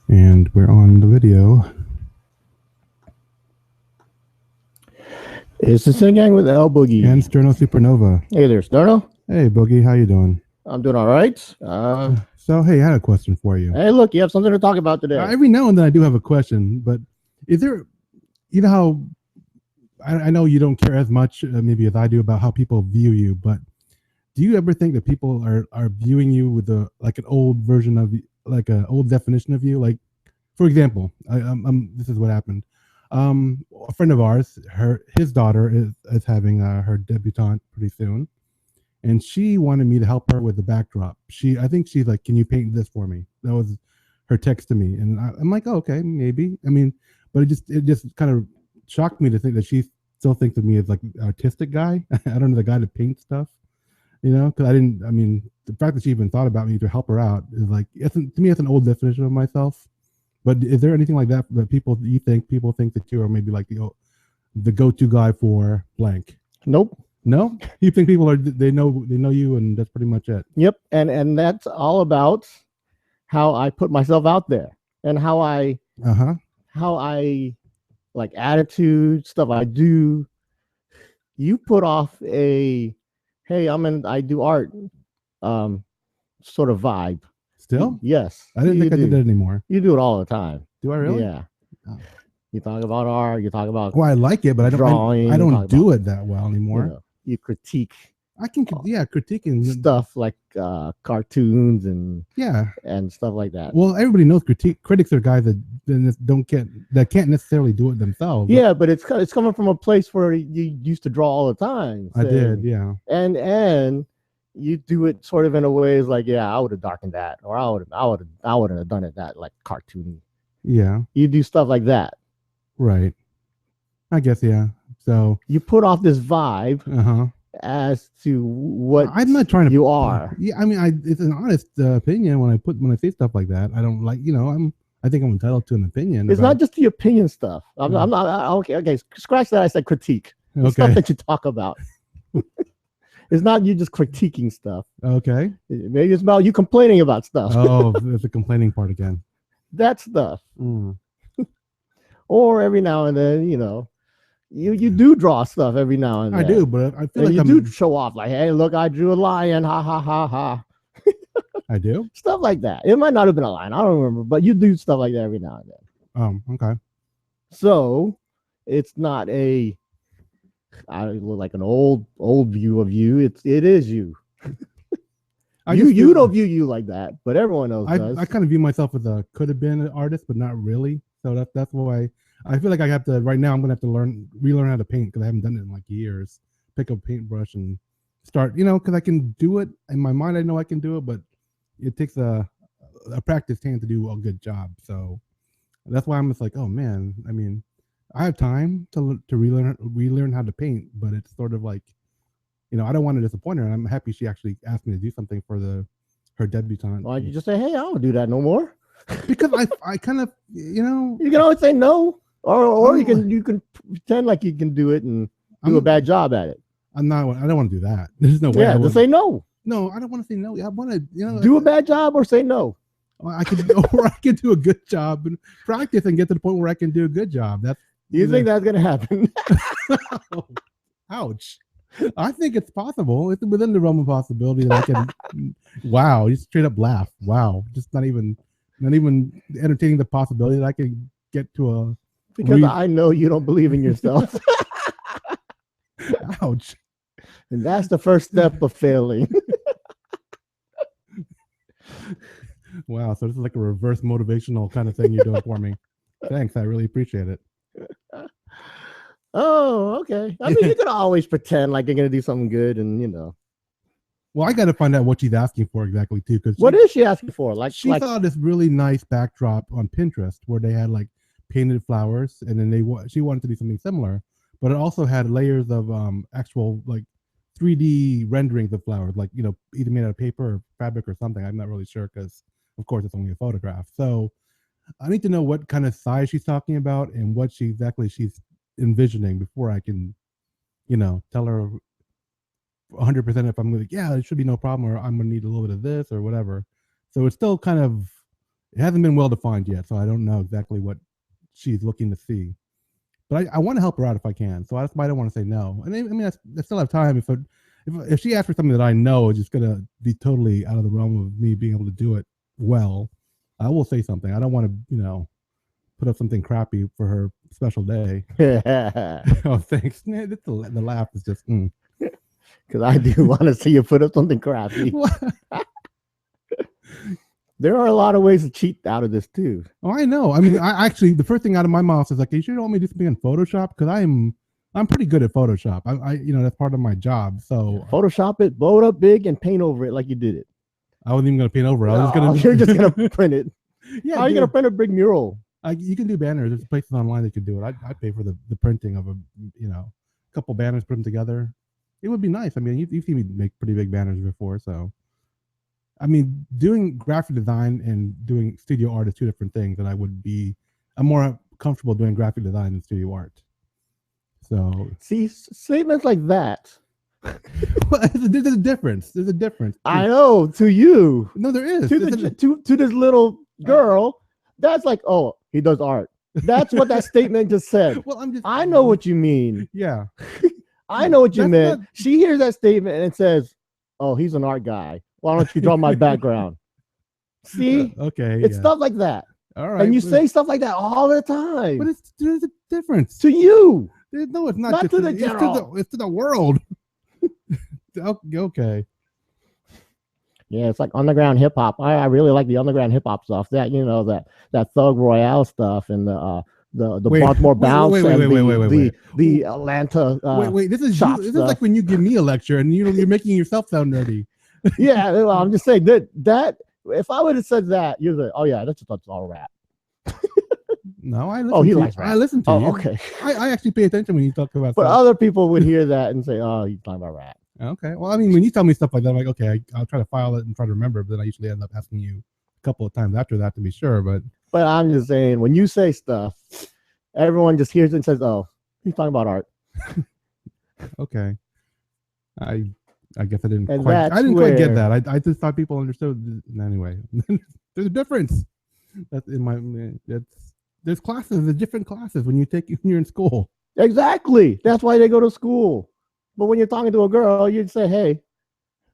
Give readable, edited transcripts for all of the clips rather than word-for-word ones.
And we're on the video. It's the Sini-Gang with L Boogie. And Sterno Supernova. Hey there, Sterno. Hey, Boogie, how you doing? I'm doing all right. So, hey, I had a question for you. Hey, look, you have something to talk about today. Every now and then I do have a question, but is there, you know how, I know you don't care as much maybe as I do about how people view you, but do you ever think that people are viewing you with like an old version of, like an old definition of you? Like, for example, this is what happened. A friend of ours, his daughter is having her debutante pretty soon, and she wanted me to help her with the backdrop. I think she's like, "Can you paint this for me?" That was her text to me, and I'm like, "Oh, okay, maybe." I mean, but it just kind of shocked me to think that she still thinks of me as like an artistic guy. I don't know, the guy to paint stuff, because I didn't. I mean, the fact that she even thought about me to help her out is like, to me, it's an old definition of myself. But is there anything like that people think that you are maybe like the go-to guy for blank? Nope. No? You think people they know you and that's pretty much it? Yep. And that's all about how I put myself out there and how I like attitude, stuff I do. You put off hey, I do art sort of vibe. Still? Yes. I didn't think I did that anymore. You do it all the time. Do I really? Yeah. Oh. You talk about art, you talk about I like it, but I don't do it that well anymore. You critique. I can critiquing stuff like cartoons and stuff like that. Well, everybody knows critics are guys that can't necessarily do it themselves. Yeah, but it's coming from a place where you used to draw all the time. I did, yeah. And you do it sort of in a way is like, yeah, I would have darkened that, or I would have done it that like cartoony. Yeah. You do stuff like that. Right. I guess, yeah. So you put off this vibe as to what I'm not trying to you are. Yeah, I mean, it's an honest opinion when I say stuff like that. I don't like, I think I'm entitled to an opinion. It's not just the opinion stuff. I'm not okay. Scratch that. I said critique. The stuff that you talk about. It's not you just critiquing stuff. Okay. Maybe it's about you complaining about stuff. Oh, there's the complaining part again. That stuff. Or every now and then, you do draw stuff every now and then. I do, but I feel like you do show off like, hey, look, I drew a lion. Ha ha ha ha. I do stuff like that. It might not have been a lion. I don't remember, but you do stuff like that every now and then. Oh, okay. So it's not I look like an old view of you. It is you. You don't view you like that, but everyone else does. I kind of view myself as a could have been an artist, but not really. So that's why I feel like I have to right now. I'm gonna have to relearn how to paint because I haven't done it in like years. Pick up a paintbrush and start, because I can do it in my mind. I know I can do it, but it takes a practiced hand to do a good job. So that's why I'm just like, oh man. I mean, I have time to relearn how to paint, but it's sort of like, I don't want to disappoint her. And I'm happy she actually asked me to do something for her debutante. Why'd you just say, hey, I don't do that no more? Because I kind of, you can always say no, or you can pretend like you can do it and do a bad job at it. I don't want to do that. There's no way. Yeah, to say no. No, I don't want to say no. I want to, do a bad job or say no. I can do a good job and practice and get to the point where I can do a good job. Do you think that's gonna happen? Ouch. I think it's possible. It's within the realm of possibility that I can. Wow, you straight up laugh. Wow, just not even entertaining the possibility that I can get to a. Because I know you don't believe in yourself. Ouch. And that's the first step of failing. Wow, so this is like a reverse motivational kind of thing you're doing for me. Thanks, I really appreciate it. Oh, okay. I mean, you could always pretend like you're gonna do something good, and Well, I got to find out what she's asking for exactly too. Because what is she asking for? Like she saw this really nice backdrop on Pinterest where they had like painted flowers, and then she wanted to do something similar, but it also had layers of actual like 3D renderings of flowers, like either made out of paper or fabric or something. I'm not really sure because, of course, it's only a photograph. So I need to know what kind of size she's talking about and what she's envisioning before I can, tell her 100% if I'm going to, yeah, it should be no problem, or I'm going to need a little bit of this or whatever. So it's still kind of It hasn't been well defined yet, so I don't know exactly what she's looking to see. But I want to help her out if I can. So that's why I don't want to say no. And I mean, I still have time. If she asks for something that I know is just gonna be totally out of the realm of me being able to do it well, I will say something. I don't want to, put up something crappy for her special day. Oh, thanks. The laugh is just. Because I do want to see you put up something crappy. There are a lot of ways to cheat out of this too. Oh, I know. I mean, I actually, the first thing out of my mouth is like, "You sure want me to do something in Photoshop?" Because I'm pretty good at Photoshop. That's part of my job. So Photoshop it, blow it up big, and paint over it like you did it. I wasn't even gonna paint over. I was gonna. You're just gonna print it. Yeah. How are you gonna print a big mural? You can do banners. There's places online that could do it. I pay for the printing of a couple banners, put them together. It would be nice. I mean, you've seen me make pretty big banners before, so. I mean, doing graphic design and doing studio art is two different things, and I'm more comfortable doing graphic design than studio art. So see, statements like that. There's a difference. There's a difference. I know, to you. No, there is. To this little girl, that's like, oh, he does art. That's what that statement just said. Well, I know what you mean. Yeah. I know what you meant. She hears that statement and says, oh, he's an art guy. Why don't you draw my background? See? Okay. It's stuff like that. All right. And you say stuff like that all the time. But there's a difference. To you. No, it's not to the general. It's to the world. Okay. Yeah, it's like underground hip hop. I really like the underground hip hop stuff. That that Thug Royale stuff and the Baltimore Bounce and the Atlanta. This is like when you give me a lecture and you're making yourself sound nerdy. Yeah, well, I'm just saying that if I would have said that, you're like, oh yeah, that's all rap. No, I listen. Oh, he likes rap. I listen to you. Okay. I actually pay attention when you talk about. But other people would hear that and say, oh, he's talking about rap. Okay. Well, I mean, when you tell me stuff like that, I'm like, okay, I'll try to file it and try to remember. But then I usually end up asking you a couple of times after that to be sure. But I'm just saying, when you say stuff, everyone just hears it and says, oh, he's talking about art. Okay. I guess I didn't quite get that. I just thought people understood. Anyway, there's a difference. There's classes, there's different classes when you're in school. Exactly. That's why they go to school. But when you're talking to a girl, you'd say, hey,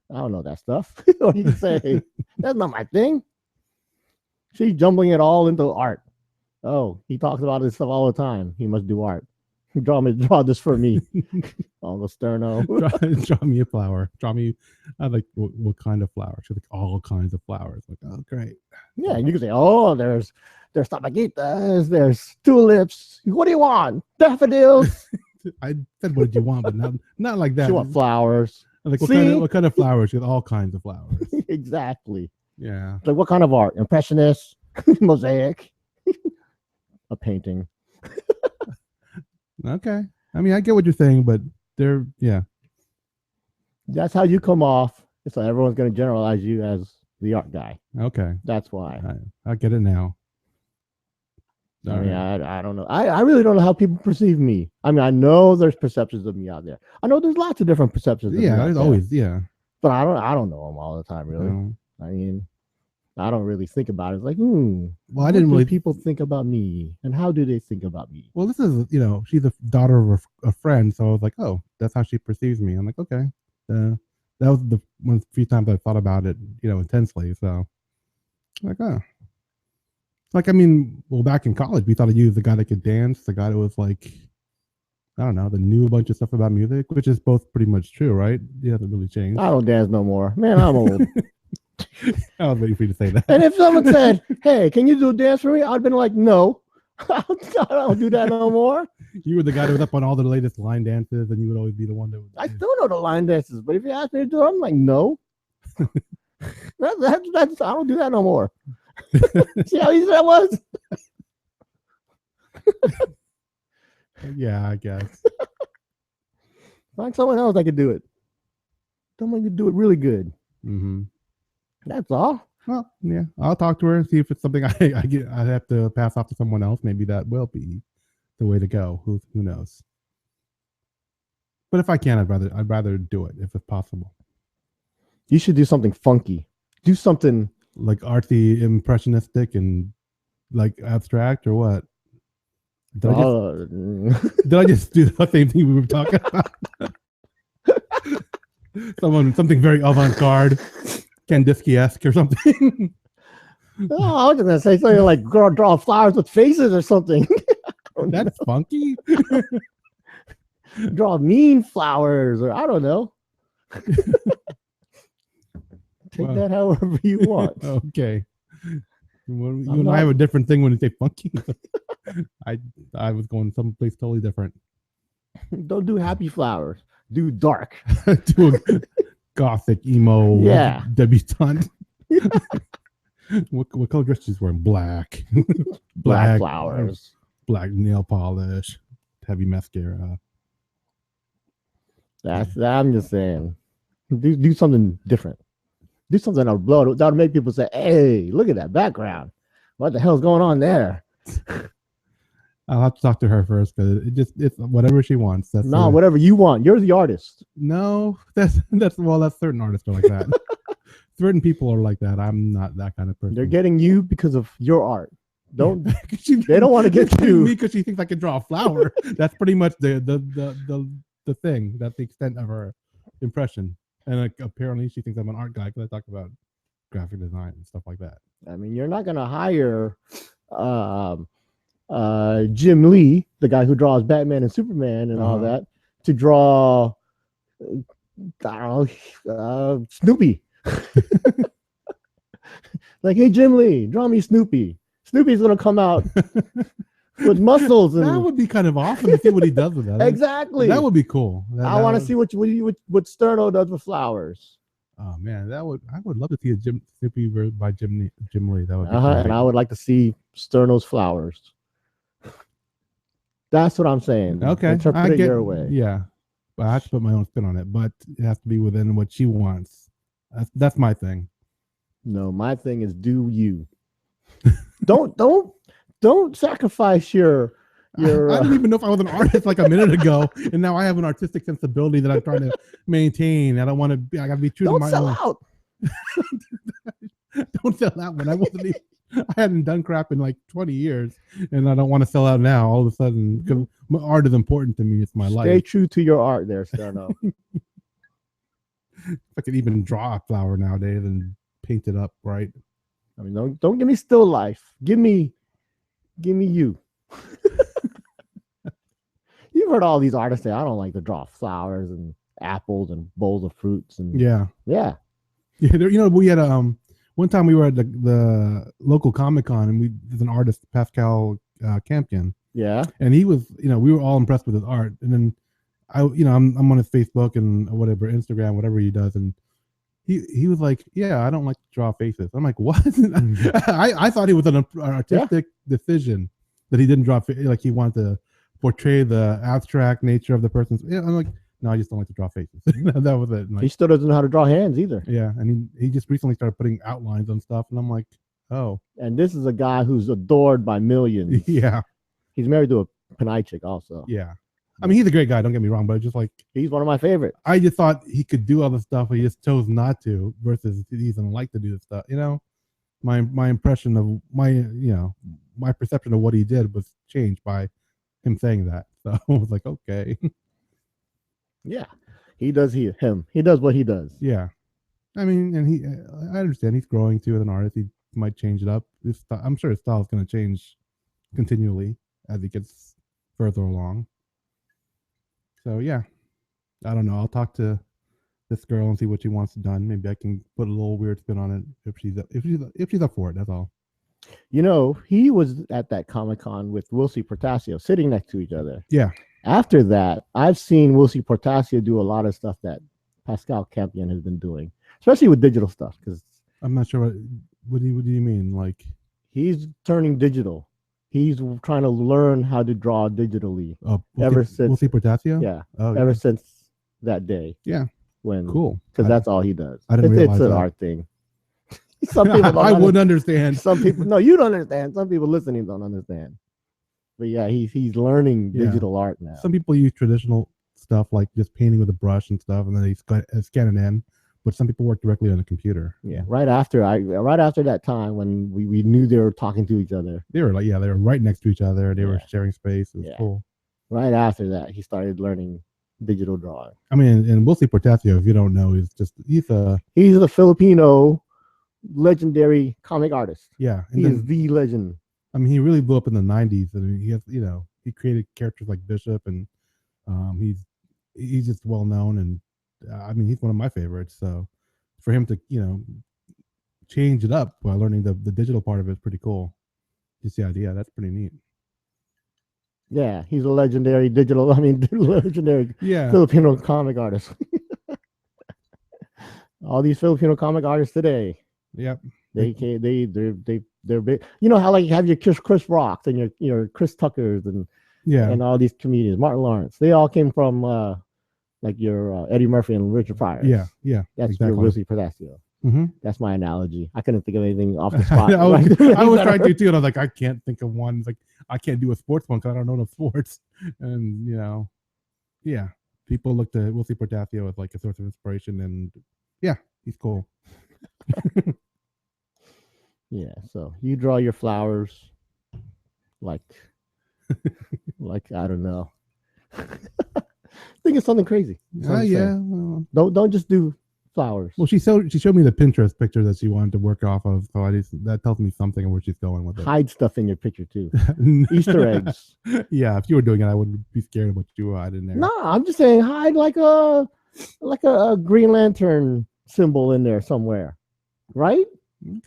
I don't know that stuff. Or you can say, hey, that's not my thing. She's jumbling it all into art. Oh, he talks about this stuff all the time. He must do art. Draw this for me. Uncle Sterno. Draw me a flower. I like what kind of flower? She's like all kinds of flowers. Like, oh, great. Yeah, and you can say, oh, there's tabaquitas, there's tulips. What do you want? Daffodils. I said, what did you want? But not like that. You want flowers. Like what kind of flowers? She has all kinds of flowers. Exactly. Yeah. Like what kind of art? Impressionist, mosaic, a painting. Okay. I mean, I get what you're saying, but that's how you come off. So everyone's going to generalize you as the art guy. Okay. That's why. I get it now. I mean, I don't know. I really don't know how people perceive me. I mean, I know there's perceptions of me out there. I know there's lots of different perceptions. Yeah, there's always, yeah. But I don't know them all the time, really. No. I mean, I don't really think about it. It's like, well, I didn't really. People think about me, and how do they think about me? Well, this is, she's a daughter of a friend, so I was like, oh, that's how she perceives me. I'm like, okay. That was the few times I thought about it, intensely. So, like, oh. Like, I mean, well, back in college, we thought of you as the guy that could dance, the guy that was like, I don't know, that knew a bunch of stuff about music, which is both pretty much true, right? It hasn't really changed. I don't dance no more. Man, I'm old. I was waiting for you to say that. And if someone said, hey, can you do a dance for me? I'd been like, no. I don't do that no more. You were the guy that was up on all the latest line dances, and you would always be the one that would. I still know the line dances, but if you ask me to do it, I'm like, no. That's I don't do that no more. See how easy that was? Yeah, I guess. Find someone else that could do it. Someone could do it really good. Mm-hmm. That's all. Well, yeah, I'll talk to her and see if it's something I have to pass off to someone else. Maybe that will be the way to go. Who knows? But if I can, I'd rather do it if it's possible. You should do something funky. Do something like artsy, impressionistic, and like abstract, or what? Did I just did I just do the same thing we were talking about? Something very avant-garde, Kandinsky-esque or something. Oh, I was just gonna say something like draw flowers with faces or something. That's funky. Draw mean flowers, or I don't know. Take that however you want. Okay. Well, you and I have a different thing when you say funky. I was going someplace totally different. Don't do happy flowers. Do dark. Do a gothic emo debutante. What color dress she's wearing? Black. Black flowers. Black nail polish. Heavy mascara. I'm just saying. Do something different. Do something that'll make people say, "Hey, look at that background. What the hell's going on there?" I'll have to talk to her first because it's whatever she wants. That's whatever you want. You're the artist. No, that's certain artists are like that. Certain people are like that. I'm not that kind of person. They're getting you because of your art. They don't want to get you because she thinks I can draw a flower. That's pretty much the thing. That's the extent of her impression. And apparently she thinks I'm an art guy because I talk about graphic design and stuff like that. I mean, you're not gonna hire Jim Lee, the guy who draws Batman and Superman and all that, to draw Snoopy. Like, hey, Jim Lee, draw me Snoopy. Snoopy's gonna come out with muscles. And that would be kind of awesome to see what he does with that. Exactly. That would be cool. I want to see what Sterno does with flowers. Oh man, I would love to see a Snoopy by Jim Lee. That would be and I would like to see Sterno's flowers. That's what I'm saying. Okay. Interpret it your way. Yeah. But I have to put my own spin on it, but it has to be within what she wants. That's my thing. No, my thing is do you. Don't sacrifice your I didn't even know if I was an artist like a minute ago, and now I have an artistic sensibility that I'm trying to maintain. I don't want to be. I got to be true to my own. Don't sell out. Don't sell out when I wasn't even, I hadn't done crap in like 20 years, and I don't want to sell out now. All of a sudden, because my art is important to me. It's my life. Stay true to your art, there, Sterno. If I could even draw a flower nowadays and paint it up right. I mean, don't give me still life. Give me you. You've heard all these artists say, I don't like to draw flowers and apples and bowls of fruits. And yeah. We had one time we were at the local Comic-Con, and there's an artist, Pascal Campion. Yeah. And he was, we were all impressed with his art. And then I'm on his Facebook and whatever, Instagram, whatever he does, and he was like, yeah, I don't like to draw faces. I'm like, what? I thought it was an artistic decision that he didn't draw, like he wanted to portray the abstract nature of the person's. Yeah, I'm like, no, I just don't like to draw faces. That was it. He still doesn't know how to draw hands either. Yeah, and he just recently started putting outlines on stuff, and I'm like, oh. And this is a guy who's adored by millions. Yeah. He's married to a Panay chick also. Yeah. I mean, he's a great guy, don't get me wrong, but just like, he's one of my favorites. I just thought he could do all the stuff, but he just chose not to, versus he doesn't like to do the stuff. My impression of my perception of what he did was changed by him saying that. So I was like, okay. Yeah. He does what he does. Yeah. I mean, and I understand he's growing too as an artist. He might change it up. I'm sure his style is going to change continually as he gets further along. So yeah, I don't know. I'll talk to this girl and see what she wants done. Maybe I can put a little weird spin on it if she's up for it. That's all. He was at that Comic-Con with Wilcie Portasio sitting next to each other. Yeah. After that, I've seen Wilcie Portasio do a lot of stuff that Pascal Campion has been doing, especially with digital stuff. Because I'm not sure what do you mean? Like, he's turning digital. He's trying to learn how to draw digitally. Since Wilcie Portasio? Yeah. Ever since that day. Yeah. Cool. Because that's all he does. I didn't realize it's an art thing. Some people I wouldn't understand. Some people, no, you don't understand. Some people listening don't understand. But yeah, he's learning digital art now. Some people use traditional stuff like just painting with a brush and stuff, and then they scan it in. but some people work directly on a computer. Yeah, right after that time when we knew they were talking to each other. They were they were right next to each other. They were sharing space. It was cool. Right after that, he started learning digital drawing. I mean, and Wilsie Portacio, if you don't know, he's a Filipino legendary comic artist. Yeah, he is the legend. I mean, he really blew up in the 90s. I mean, he has, he created characters like Bishop, and he's just well known, and I mean, he's one of my favorites. So for him to change it up while learning the digital part of it is pretty cool. Just the idea, that's pretty neat. Yeah, he's a legendary legendary Filipino comic artist. All these Filipino comic artists today. Yep. They're big. You know how like you have your Chris Rocks and your Chris Tuckers and all these comedians, Martin Lawrence. They all came from like your Eddie Murphy and Richard Pryor. Yeah. That's exactly. your Wilsie Portacio. Mm-hmm. That's my analogy. I couldn't think of anything off the spot. I was trying to too, and I was like, I can't think of one. It's like I can't do a sports one because I don't know the sports. And people look to Wilsie Portacio as like a source of inspiration, and he's cool. Yeah, so you draw your flowers like I don't know. Think of something crazy. Well, don't just do flowers. Well, she showed me the Pinterest picture that she wanted to work off of, so that tells me something of where she's going with it. Hide stuff in your picture too. Easter eggs. Yeah, if you were doing it, I wouldn't be scared of what you were hiding there. No, I'm just saying hide like a Green Lantern symbol in there somewhere, right?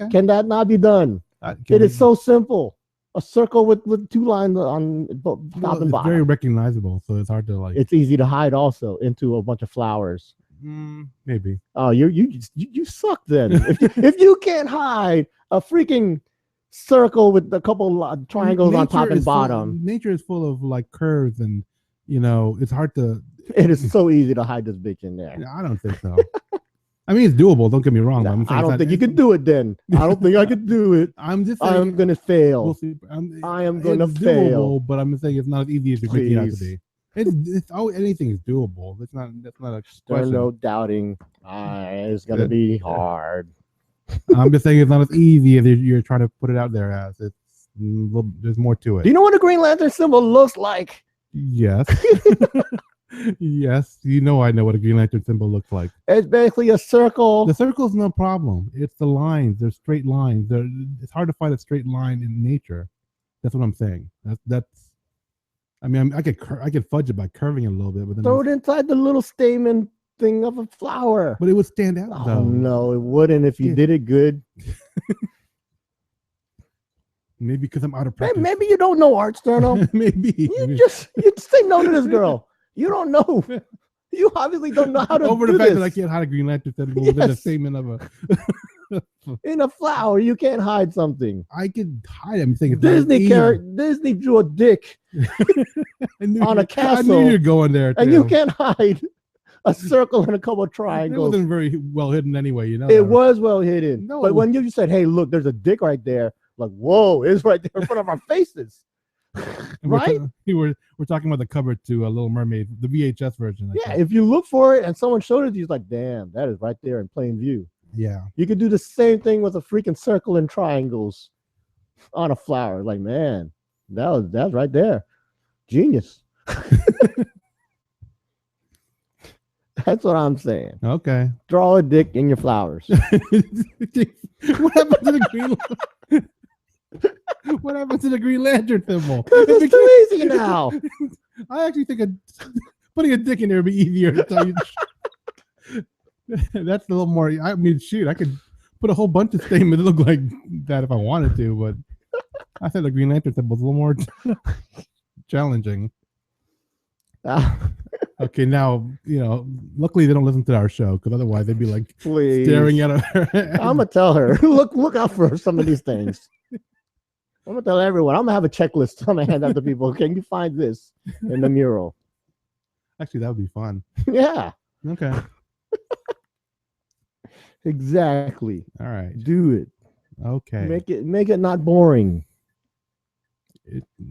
Okay. Can that not be done? It is so simple. A circle with 2 lines on top and bottom. It's very recognizable, so it's hard to like. It's easy to hide also into a bunch of flowers. Maybe. Oh, you suck then. if you can't hide a freaking circle with a couple triangles on top and bottom. Nature is full of like curves, and it's hard to. It is so easy to hide this bitch in there. I don't think so. I mean, it's doable. Don't get me wrong. I don't think you can do it. Then I don't think I could do it. I'm just saying, I'm gonna fail. We'll see. I am gonna fail. But I'm saying it's not as easy as you make it out to be. It's anything is doable. That's not a question. No doubting. It's gonna be hard. I'm just saying it's not as easy as you're trying to put it out there as. There's more to it. Do you know what a Green Lantern symbol looks like? Yes. Yes, I know what a Green Lantern symbol looks like. It's basically a circle. The circle's no problem. It's the lines. They're straight lines. It's hard to find a straight line in nature. That's what I'm saying. That's. I mean, I could fudge it by curving it a little bit, but then throw it inside the little stamen thing of a flower. But it would stand out. Oh no, it wouldn't if you did it good. Maybe because I'm out of practice. Maybe you don't know art, Sterno. Maybe you just say no to this girl. You don't know. You obviously don't know how to over do the fact this. that I can't hide a Green Lantern symbol within the statement of a. In a flower, you can't hide something. I could hide. I'm thinking Disney drew a dick on a castle. I knew you're going there, and you can't hide a circle and a couple of triangles. It wasn't very well hidden anyway, It was well hidden. No, but when you said, "Hey, look, there's a dick right there," like, whoa, it's right there in front of our faces. Right? We're talking about the cover to a Little Mermaid, the VHS version. If you look for it and someone showed it to you, it's like, damn, that is right there in plain view. Yeah. You could do the same thing with a freaking circle and triangles on a flower. Like, man, that was right there. Genius. That's what I'm saying. Okay. Draw a dick in your flowers. What happened to the Green What happened to the Green Lantern symbol? It's too easy now. I actually think putting a dick in there would be easier to tell you. That's a little more. I mean, shoot, I could put a whole bunch of statements that look like that if I wanted to, but I said the Green Lantern symbol was a little more challenging. Okay, now luckily they don't listen to our show because otherwise they'd be like staring at her. I'm gonna tell her, look out for some of these things. I'm gonna tell everyone. I'm gonna have a checklist. I'm gonna hand out to people. Can you find this in the mural? Actually, that would be fun. Yeah. Okay. Exactly. All right. Do it. Okay. Make it not boring.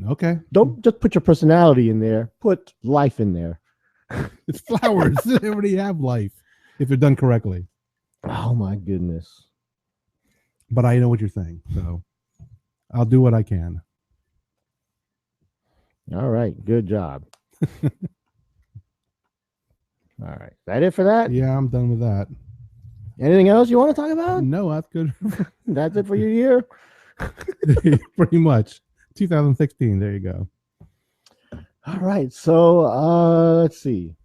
Okay. Don't just put your personality in there. Put life in there. It's flowers. They already have life if they're done correctly. Oh my goodness. But I know what you're saying, so I'll do what I can. All right, good job. All right, is that it for that? Yeah, I'm done with that. Anything else you want to talk about? No, that's good. That's it for your year? Pretty much. 2016. There you go. All right, so let's see.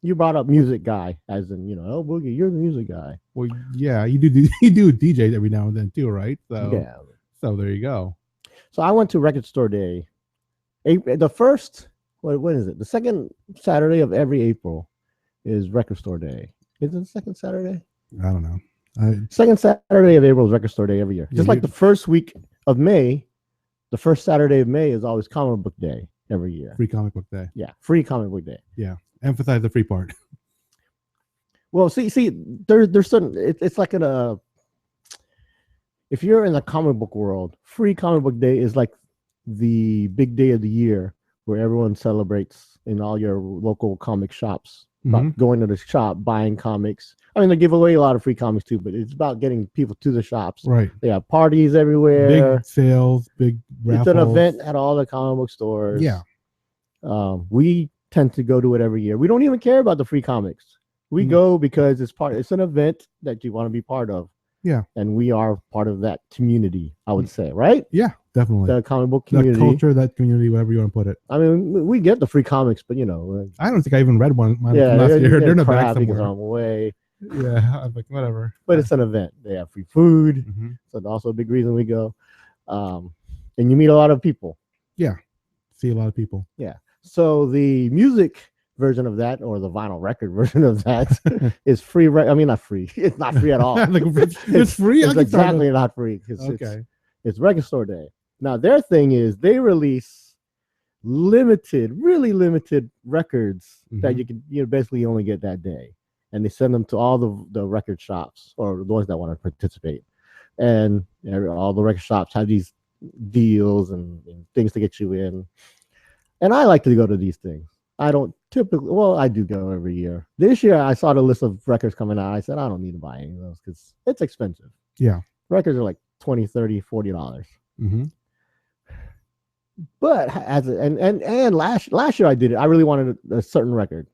You brought up music guy, as in, oh, Boogie, you're the music guy. Well, yeah, you do you do DJ every now and then too, right? So Yeah. So there you go. So I went to Record Store Day. The first, what is it? The second Saturday of every April is Record Store Day. Is it the second Saturday? I don't know. Second Saturday of April is Record Store Day every year. Just like the first week of May, the first Saturday of May is always Comic Book Day every year. Free Comic Book Day. Yeah, free Comic Book Day. Yeah, emphasize the free part. Well, see, there's certain. It's like if you're in the comic book world, free Comic Book Day is like the big day of the year where everyone celebrates in all your local comic shops. About going to the shop, buying comics. I mean, they give away a lot of free comics too, but it's about getting people to the shops. Right. They have parties everywhere. Big sales, big raffles. It's an event at all the comic book stores. Yeah. We tend to go to it every year. We don't even care about the free comics. We go because it's an event that you want to be part of. Yeah. And we are part of that community, I would say, right? Yeah, definitely. The comic book community. That culture, that community, whatever you want to put it. I mean, we get the free comics, but I don't think I even read one last they're year. They're in the back crap because somewhere. I'm away. Yeah, I'm like, whatever. But it's an event. They have free food. So it's also a big reason we go. And you meet a lot of people. Yeah. See a lot of people. Yeah. So the music version of that, or the vinyl record version of that, is free. I mean, not free. It's not free at all. It's free. It's exactly not free. Okay. It's Record Store Day. Now their thing is they release really limited records that you can basically only get that day, and they send them to all the record shops or the ones that want to participate, and all the record shops have these deals and things to get you in. And I like to go to these things. I don't typically, well, I do go every year. This year, I saw the list of records coming out. I said, I don't need to buy any of those because it's expensive. Yeah. Records are like $20, $30, $40. But and last year I did it. I really wanted a certain record.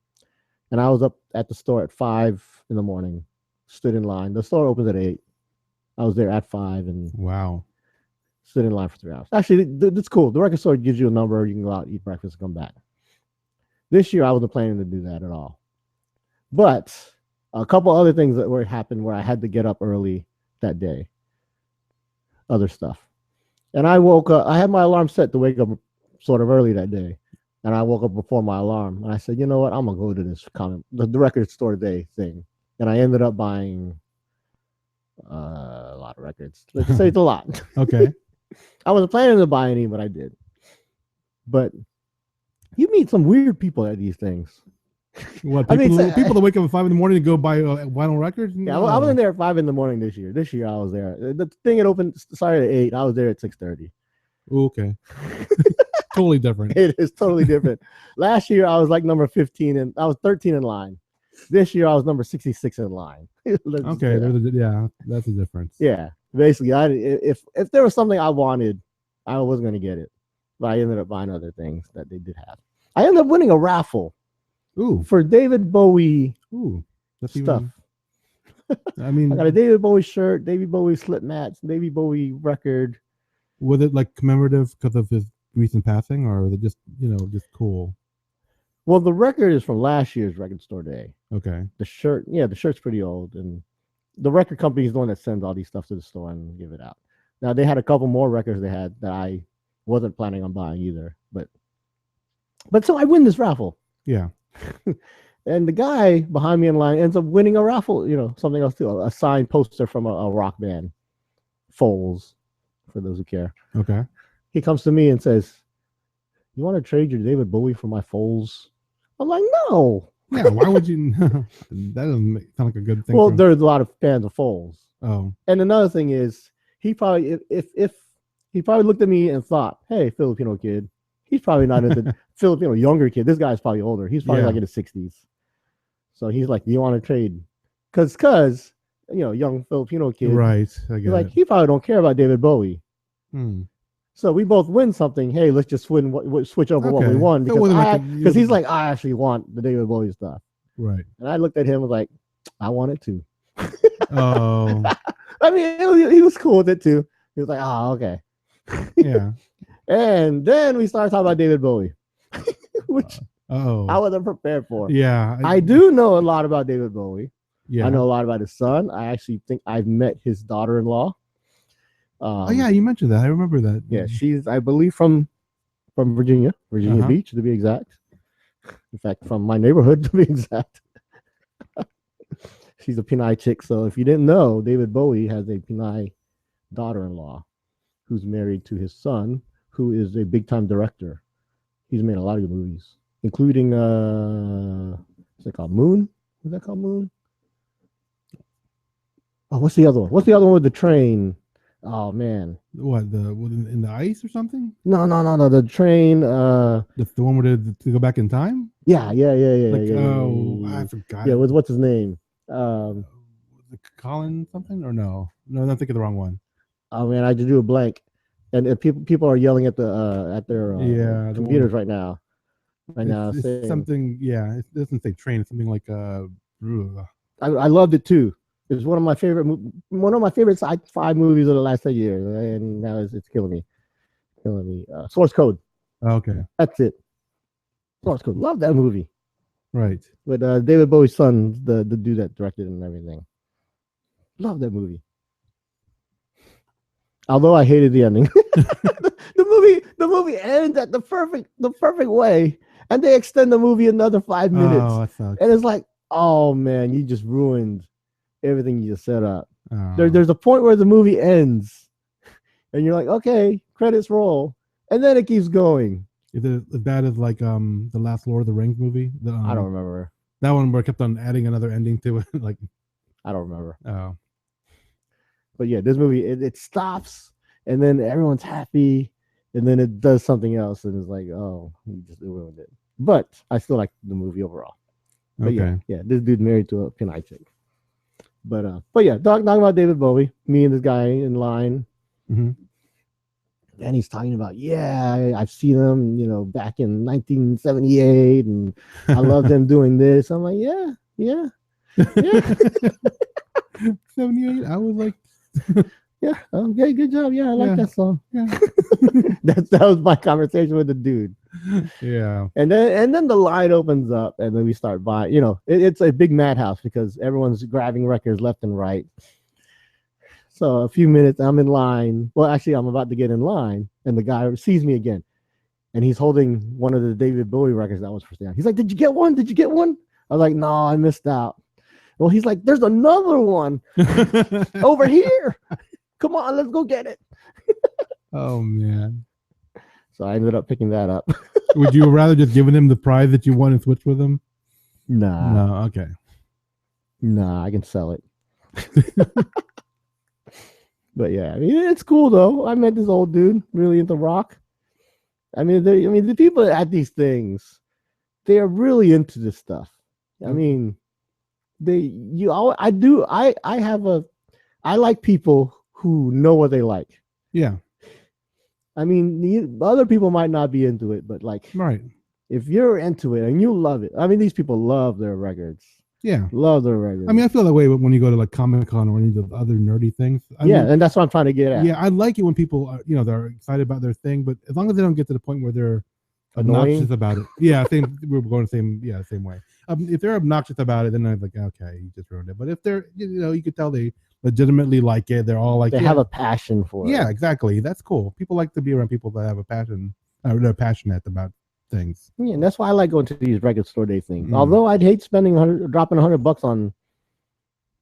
And I was up at the store at 5 in the morning, stood in line. The store opens at 8. I was there at 5 and wow. Stood in line for 3 hours. Actually, that's cool. The record store gives you a number. You can go out, eat breakfast, and come back. This year, I wasn't planning to do that at all. But a couple other things that happened where I had to get up early that day. Other stuff. And I woke up. I had my alarm set to wake up sort of early that day. And I woke up before my alarm. And I said, you know what? I'm going to go to this the record store day thing. And I ended up buying a lot of records. Let's say it's a lot. Okay. I wasn't planning to buy any, but I did. But you meet some weird people at these things. What, people that wake up at 5 in the morning to go buy vinyl records? No. Yeah, I wasn't there at 5 in the morning this year. This year I was there. The thing started at 8. I was there at 6:30. Okay. Totally different. It is totally different. Last year I was like number 15 and I was 13 in line. This year I was number 66 in line. Okay, yeah, that's a difference. Yeah, basically, if there was something I wanted, I wasn't going to get it. But I ended up buying other things that they did have. I ended up winning a raffle. Ooh. For David Bowie. Ooh. That's stuff. I mean, I got a David Bowie shirt, David Bowie slip mats, David Bowie record. Was it like commemorative because of his recent passing, or was it just just cool? Well, the record is from last year's Record Store Day. Okay. The shirt's pretty old, and the record company is the one that sends all these stuff to the store and give it out. Now they had a couple more records they had that I wasn't planning on buying either, but so I win this raffle. Yeah. And the guy behind me in line ends up winning a raffle, something else too, a signed poster from a rock band, Foles, for those who care. Okay. He comes to me and says, "You want to trade your David Bowie for my Foles?" I'm like, "No." Yeah, why would you? That doesn't sound like a good thing. Well, there's a lot of fans of Foles. Oh. And another thing is, he probably, if he probably looked at me and thought, "Hey, Filipino kid." He's probably not into Filipino younger kid. This guy's probably older. He's probably like in his 60s. So he's like, "Do you want to trade?" Because young Filipino kid. Right. I He's get like, it. he probably don't care about David Bowie. Hmm. So we both win something. Hey, let's just switch over what we Okay. won So it wasn't like because he's like, I actually want the David Bowie stuff. Right. And I looked at him and was like, I want it too. Oh. I mean, he was cool with it too. He was like, oh, okay. Yeah. And then we started talking about David Bowie, which I wasn't prepared for. Yeah. I do know a lot about David Bowie. Yeah. I know a lot about his son. I actually think I've met his daughter-in-law. Oh yeah, you mentioned that. I remember that. Yeah, she's, I believe, from Virginia Beach to be exact. In fact, from my neighborhood to be exact. She's a Pinay chick. So if you didn't know, David Bowie has a Pinay daughter-in-law who's married to his son, who is a big-time director. He's made a lot of good movies, including what's it called? Moon? What's that called? Moon? Oh, what's the other one? What's the other one with the train? Oh man. What, in the ice or something? No. The train. The one where to go back in time? Yeah. I forgot. Yeah, with what's his name? Colin something or no? No, I'm thinking the wrong one. Oh man, I just drew a blank, and people are yelling at their computers right now. It's something. Yeah, it doesn't say train. It's something like I loved it too. It was one of my favorite sci-fi movies of the last 10 years, and now it's killing me. Source Code. Okay, that's it. Source Code. Love that movie. Right. With David Bowie's son, the dude that directed it and everything. Love that movie. Although I hated the ending. the movie ends at the perfect way, and they extend the movie another 5 minutes. Oh, that sucks. And it's like, oh man, you just ruined everything you just set up. Oh. There's a point where the movie ends, and you're like, okay, credits roll, and then it keeps going. Is it as bad as like the last Lord of the Rings movie? I don't remember that one where it kept on adding another ending to it. Like, I don't remember. Oh, but yeah, this movie it stops, and then everyone's happy, and then it does something else, and it's like, oh, you just ruined it. But I still like the movie overall. But okay. Yeah, this dude married to a Pinay chick. But yeah, talking about David Bowie, me and this guy in line, mm-hmm. and he's talking about, I've seen him, back in 1978, and I loved him doing this. I'm like, yeah. 78. I was like, yeah, okay, good job. Yeah, I like that song. Yeah. that was my conversation with the dude. Yeah. And then the line opens up, and then we start buying. It's a big madhouse because everyone's grabbing records left and right. So a few minutes, I'm in line. Well, actually, I'm about to get in line, and the guy sees me again, and he's holding one of the David Bowie records that was for sale. He's like, "Did you get one? Did you get one?" I was like, "No, I missed out." Well, he's like, "There's another one over here. Come on, let's go get it." Oh man. So I ended up picking that up. Would you rather just giving him the prize that you won and switch with him? Nah. No. Okay. Nah, I can sell it. But yeah, I mean, it's cool though. I met this old dude really into rock. I mean, the people at these things, they are really into this stuff. I mean, I like people who know what they like. Yeah. I mean, other people might not be into it, but like, right. If you're into it and you love it, I mean, these people love their records. Yeah. Love their records. I mean, I feel that way when you go to like Comic-Con or any of the other nerdy things. I mean, and that's what I'm trying to get at. Yeah, I like it when people are, they're excited about their thing, but as long as they don't get to the point where they're obnoxious about it. Yeah, we're going the same way. If they're obnoxious about it, then I'm like, okay, you just ruined it. But if they're, you could tell they legitimately like it. They're all like, they have a passion for it. Yeah, exactly. That's cool. People like to be around people that have a passion, they're passionate about things. Yeah, and that's why I like going to these record store day things. Although I'd hate dropping $100 on,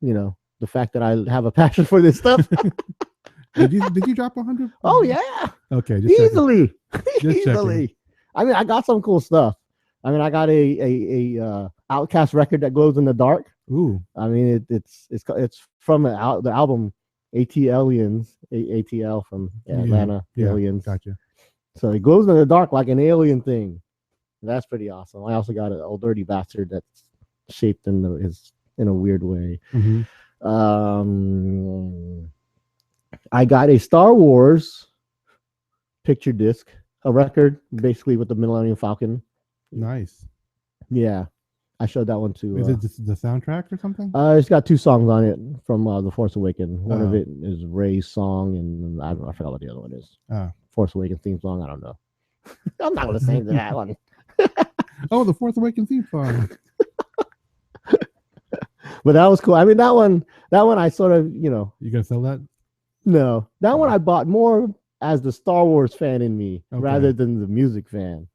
the fact that I have a passion for this stuff. Did you drop 100? Oh yeah. Okay, just easily. Just easily. Checking. I mean, I got some cool stuff. I mean, I got a Outkast record that glows in the dark. Ooh. I mean, it's from the album ATLiens, ATL from Atlanta Aliens. Gotcha. So it glows in the dark like an alien thing. That's pretty awesome. I also got an Old Dirty Bastard that's shaped in a weird way. Mm-hmm. I got a Star Wars picture disc, a record, basically with the Millennium Falcon. Nice. Yeah, I showed that one to. Is it the soundtrack or something? It's got 2 songs on it from The Force Awakens. One of it is Rey's song, and I forgot what the other one is. Force Awakens theme song. I don't know. I'm not gonna sing that one. Oh, the Force Awakens theme song. But that was cool. I mean, that one I sort of, You gonna sell that? No, that one I bought more as the Star Wars fan in me rather than the music fan.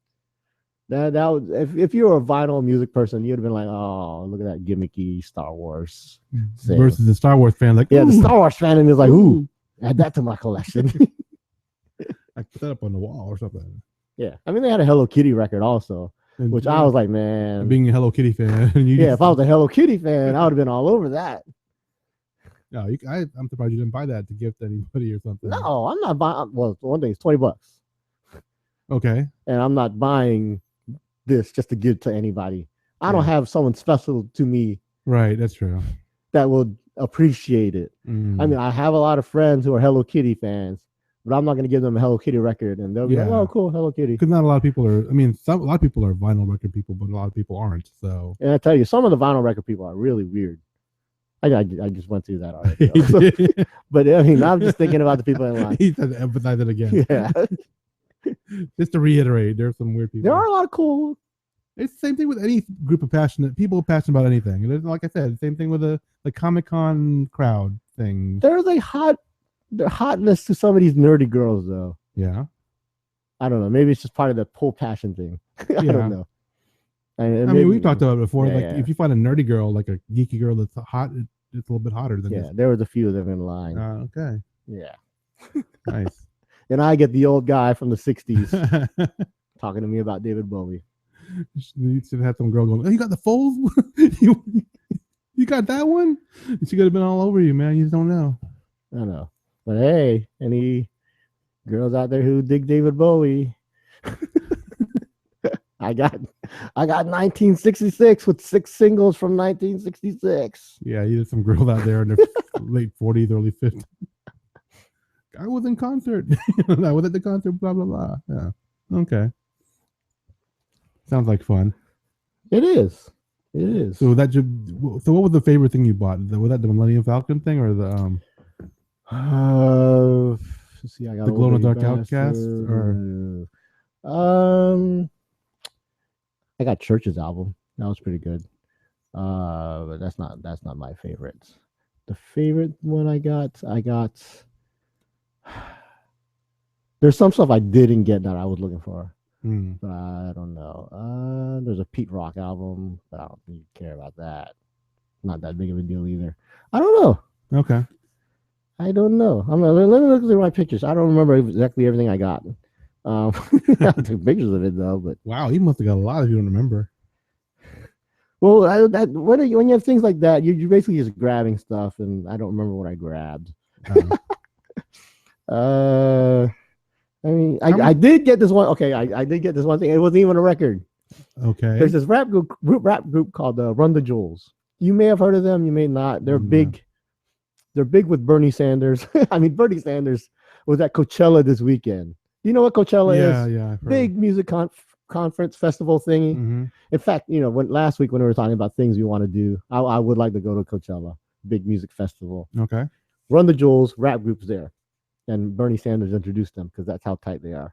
That was, if you were a vinyl music person, you'd have been like, oh, look at that gimmicky Star Wars thing. Versus the Star Wars fan, like, yeah, the Star Wars fan in me is like, ooh, add that to my collection. I put that up on the wall or something. Yeah, I mean, they had a Hello Kitty record also, which I was like, man, being a Hello Kitty fan. If I was a Hello Kitty fan, I would have been all over that. No, I'm surprised you didn't buy that to gift anybody or something. No, I'm not buying. Well, one thing, it's $20. Okay. And I'm not buying this just to give to anybody. I don't have someone special to me. Right, that's true. That will appreciate it. I mean, I have a lot of friends who are Hello Kitty fans, but I'm not going to give them a Hello Kitty record, and they'll be like, "Oh, cool, Hello Kitty." Because not a lot of people are. I mean, a lot of people are vinyl record people, but a lot of people aren't. So, and I tell you, some of the vinyl record people are really weird. I just went through that already. But I mean, I'm just thinking about the people in line. He said to emphasize it again. Yeah. Just to reiterate, there's some weird people. There are a lot of cool. It's the same thing with any group of passionate people passionate about anything. Like I said, same thing with the Comic-Con crowd thing. There's a hotness to some of these nerdy girls, though. Yeah. I don't know. Maybe it's just part of the pull passion thing. I don't know. I mean, we've talked about it before. If you find a nerdy girl, like a geeky girl that's hot, it's a little bit hotter than there was a few of them in line. Okay. Yeah. Nice. And I get the old guy from the 60s talking to me about David Bowie. You should have some girl going, "Oh, you got the Foles? you got that one?" She could have been all over you, man. You just don't know. I know. But hey, any girls out there who dig David Bowie? I got 1966 with 6 singles from 1966. Yeah, you had some girls out there in their late 40s, early 50s. I was in concert. I was at the concert, blah, blah, blah. Yeah. Okay. Sounds like fun. It is. It is. So what was the favorite thing you bought? Was that the Millennium Falcon thing or the let's see, I got the Glow in the Dark Outcast? Or I got Church's album. That was pretty good. But that's not my favorite. The favorite one I got there's some stuff I didn't get that I was looking for. But I don't know. There's a Pete Rock album, but I don't really care about that. Not that big of a deal either. I don't know. Okay. I don't know. Let me look through my pictures. I don't remember exactly everything I got. I took pictures of it though. But wow, you must have got a lot if you don't remember. Well, when you have things like that, you're basically just grabbing stuff, and I don't remember what I grabbed. I mean, I did get this one. Okay, I did get this one thing. It wasn't even a record. Okay. There's this rap group called Run the Jewels. You may have heard of them. You may not. They're big. They're big with Bernie Sanders. I mean, Bernie Sanders was at Coachella this weekend. You know what Coachella is? Yeah. Big music conference festival thingy. Mm-hmm. In fact, last week when we were talking about things we want to do, I would like to go to Coachella, big music festival. Okay. Run the Jewels, rap groups there. And Bernie Sanders introduced them because that's how tight they are.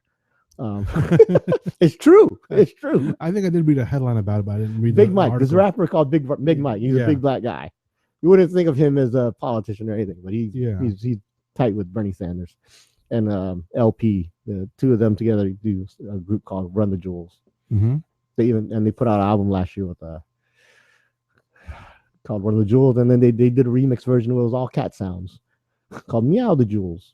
It's true. It's true. I think I did read a headline about it, but I didn't read Big Mike. There's a rapper called Big Mike. He's a big black guy. You wouldn't think of him as a politician or anything, but he's tight with Bernie Sanders. And LP, the two of them together do a group called Run the Jewels. Mm-hmm. They put out an album last year with called Run the Jewels, and then they did a remix version where it was all cat sounds called Meow the Jewels.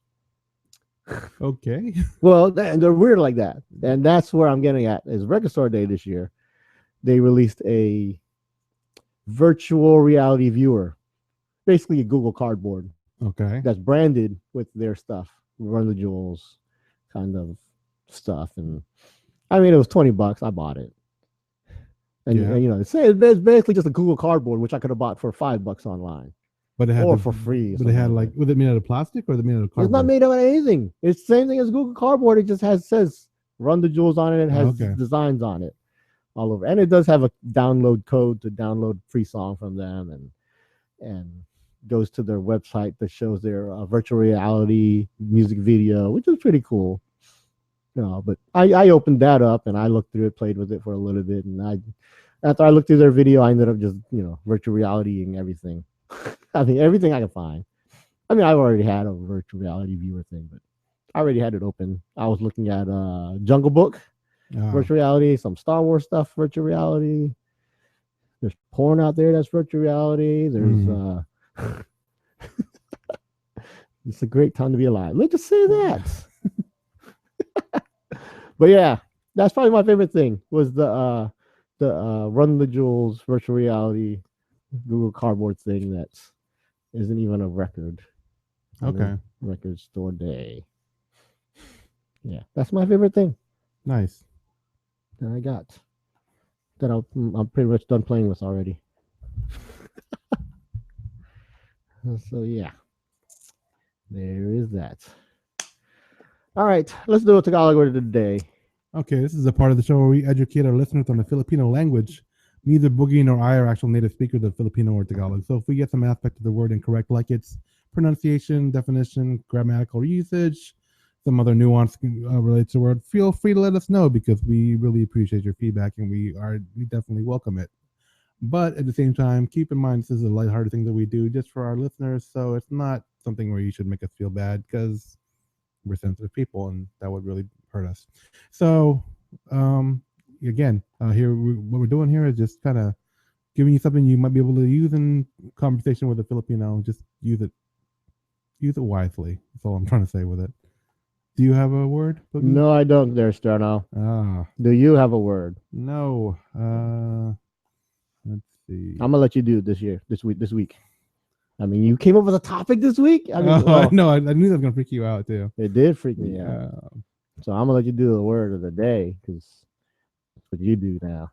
Okay. Well, they're weird like that, and that's where I'm getting at. Is Record Store Day this year? They released a virtual reality viewer, basically a Google Cardboard. Okay. That's branded with their stuff, Run the Jewels, kind of stuff, and I mean it was $20. I bought it, and it's basically just a Google Cardboard, which I could have bought for $5 online. But it had or for free. But it had like, was it made out of plastic or was it made out of cardboard? It's not made out of anything. It's the same thing as Google Cardboard. It just says Run the Jewels on it. It has designs on it all over, and it does have a download code to download free song from them, and goes to their website that shows their virtual reality music video, which is pretty cool. But I opened that up and I looked through it, played with it for a little bit, and after I looked through their video, I ended up just virtual reality and everything. I mean, everything I could find. I mean, I already had a virtual reality viewer thing, but I already had it open. I was looking at Jungle Book, virtual reality, some Star Wars stuff, virtual reality. There's porn out there that's virtual reality. There's it's a great time to be alive. Let's just say that. But yeah, that's probably my favorite thing was the Run the Jewels virtual reality Google Cardboard thing that isn't even a record. Okay. Record store day. Yeah, that's my favorite thing. Nice. That I got. That I'm pretty much done playing with already. So yeah, there is that. All right, let's do a Tagalog word of the day. Okay, this is a part of the show where we educate our listeners on the Filipino language. Neither Boogie nor I are actual native speakers of Filipino or Tagalog. So if we get some aspect of the word incorrect, like its pronunciation, definition, grammatical usage, some other nuance related to the word, feel free to let us know because we really appreciate your feedback and we definitely welcome it. But at the same time, keep in mind this is a lighthearted thing that we do just for our listeners, so it's not something where you should make us feel bad because we're sensitive people and that would really hurt us. So again, here what we're doing here is just kind of giving you something you might be able to use in conversation with a Filipino. Just use it wisely. That's all I'm trying to say with it. Do you have a word, Boogie? No, I don't there, Sterno. Do you have a word? No. Let's see. I'm gonna let you do it this week. I mean, you came up with a topic this week. I mean, no, I knew that was gonna freak you out too. It did freak me out. So I'm gonna let you do the word of the day because that's what you do now.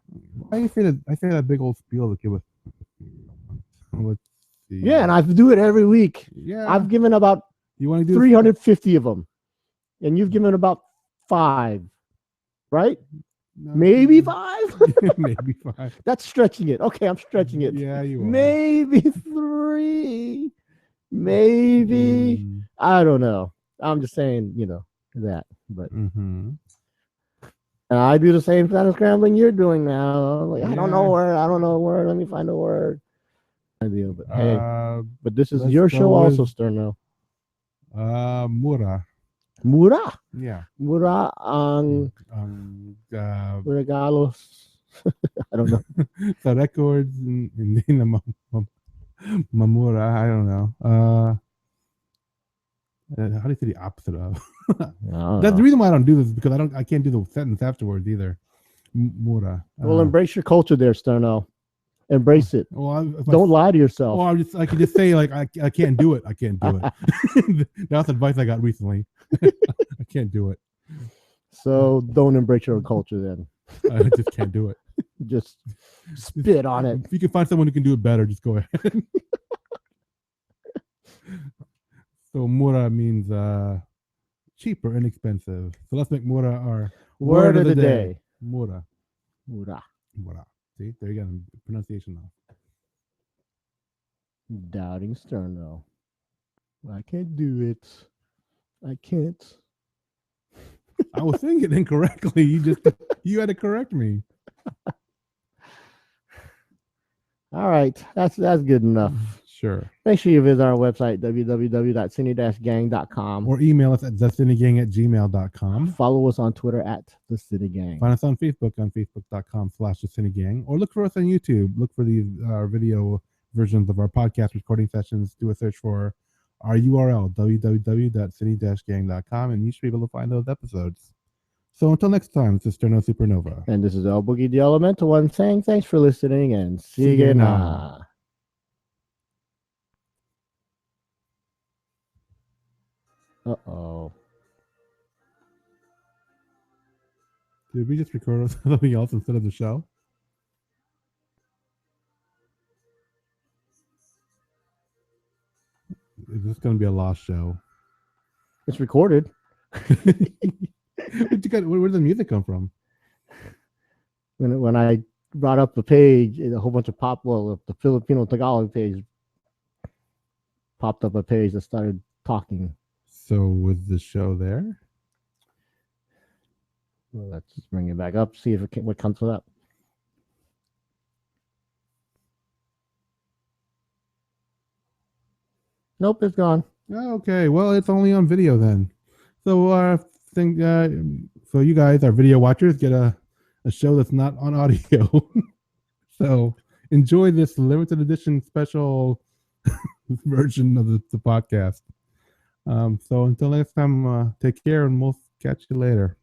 I say that big old spiel that kid was. Let's see. Yeah, and I do it every week. Yeah, I've given about 350 of them, and you've given about 5, right? No, maybe 5. Maybe 5. That's stretching it. Okay, I'm stretching it. Yeah, you are. Maybe 3. Maybe I don't know. I'm just saying, that. But and I do the same kind of scrambling you're doing now. Like, I don't know a word. Let me find a word. But hey, but this is your show also, Sterno. Mura. Yeah. Mura ang regalos. I don't know. The records hindi na mamura. I don't know. How do you say the opposite of? That's the reason why I don't do this because I can't do the sentence afterwards either. Mura. Well, embrace your culture there, Sterno. Embrace it. Well, don't lie to yourself. Well, I can just say like I can't do it. I can't do it. That's advice I got recently. I can't do it. So don't embrace your culture then. I just can't do it. Just spit on it. If you can find someone who can do it better, just go ahead. So mura means cheap or inexpensive. So let's make mura our word of the day. Mura. Mura. Mura. See, there you go. Pronunciation now. Doubting Sterno. I can't do it. I can't. I was saying it incorrectly. You had to correct me. All right, that's good enough. Sure. Make sure you visit our website, www.sini-gang.com. Or email us at thesinigang@gmail.com. Follow us on Twitter at The City Gang. Find us on Facebook on facebook.com/thesinigang. Or look for us on YouTube. Look for these video versions of our podcast recording sessions. Do a search for our URL, www.cini-gang.com, and you should be able to find those episodes. So until next time, this is Sterno Supernova. And this is El Boogie, the Elemental One, saying thanks for listening and sige na. Uh-oh. Did we just record something else instead of the show? Is this going to be a lost show? It's recorded. Where'd the music come from? When I brought up the page, a whole bunch of the Filipino Tagalog page popped up a page that started talking. So was the show there? Well, let's just bring it back up, see if what comes up. Nope, it's gone. Okay, well, it's only on video then. So so you guys, our video watchers, get a show that's not on audio. So enjoy this limited edition special version of the podcast. So until next time, take care, and we'll catch you later.